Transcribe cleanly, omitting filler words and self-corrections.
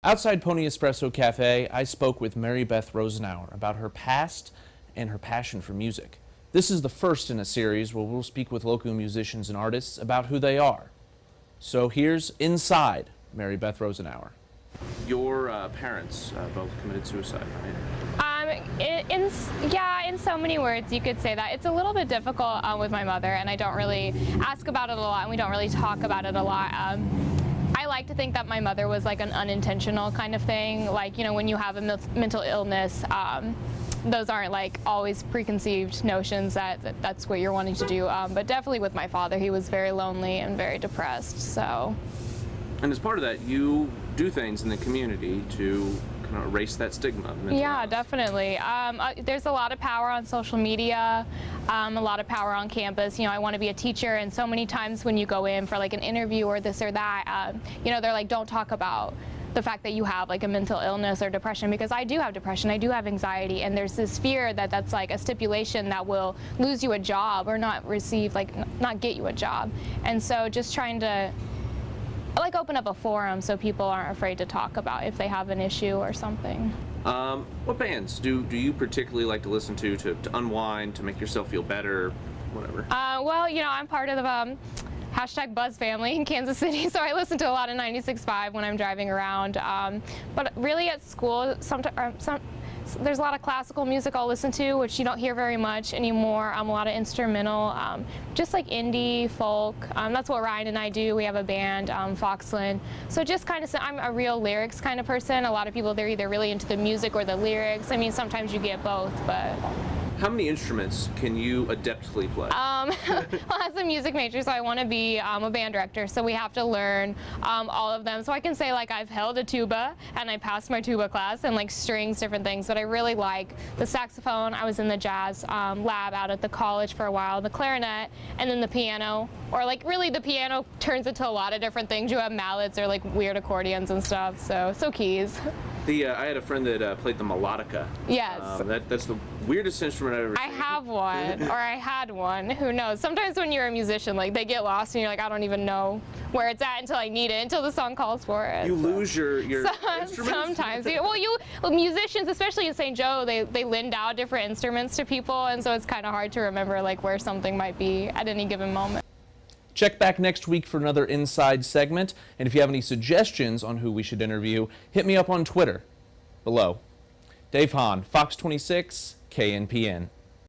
Outside Pony Espresso Cafe, I spoke with Mary Beth Rosenauer about her past and her passion for music. This is the first in a series where we'll speak with local musicians and artists about who they are. So here's Inside Mary Beth Rosenauer. Your parents both committed suicide, right? In so many words you could say that. It's a little bit difficult with my mother, and I don't really ask about it a lot, and we don't really talk about it a lot. I like to think that my mother was like an unintentional kind of thing. Like, you know, when you have a mental illness, those aren't like always preconceived notions that that's what you're wanting to do. But definitely with my father, he was very lonely and very depressed, so. And as part of that, you do things in the community to kind of erase that stigma of mental illness. Definitely. There's a lot of power on social media, a lot of power on campus. You know, I want to be a teacher, and so many times when you go in for like an interview or this or that, you know, they're like, don't talk about the fact that you have like a mental illness or depression, because I do have depression, I do have anxiety, and there's this fear that that's like a stipulation that will lose you a job or not receive, like not get you a job. And so just trying to like open up a forum so people aren't afraid to talk about if they have an issue or something. What bands do you particularly like to listen to unwind, to make yourself feel better, whatever? Well, you know, I'm part of the #Buzz family in Kansas City, so I listen to a lot of 96.5 when I'm driving around. But really at school, there's a lot of classical music I'll listen to, which you don't hear very much anymore. A lot of instrumental, just like indie, folk. That's what Ryan and I do. We have a band, Foxland. So just kind of, I'm a real lyrics kind of person. A lot of people, they're either really into the music or the lyrics. I mean, sometimes you get both, but. How many instruments can you adeptly play? Well, as a music major, so I want to be a band director, so we have to learn all of them. So I can say like I've held a tuba and I passed my tuba class, and like strings, different things, but I really like the saxophone. I was in the jazz lab out at the college for a while, the clarinet, and then the piano, or like really the piano turns into a lot of different things. You have mallets or like weird accordions and stuff, so keys. I had a friend that played the melodica. Yes. That's the weirdest instrument I've ever seen. I have one, or I had one. Who knows? Sometimes when you're a musician, like they get lost, and you're like, I don't even know where it's at until I need it, until the song calls for it. You lose your instruments? Sometimes. Well, musicians, especially in St. Joe, they lend out different instruments to people, and so it's kind of hard to remember like where something might be at any given moment. Check back next week for another Inside segment, and if you have any suggestions on who we should interview, hit me up on Twitter below. Dave Hahn, Fox 26, KNPN.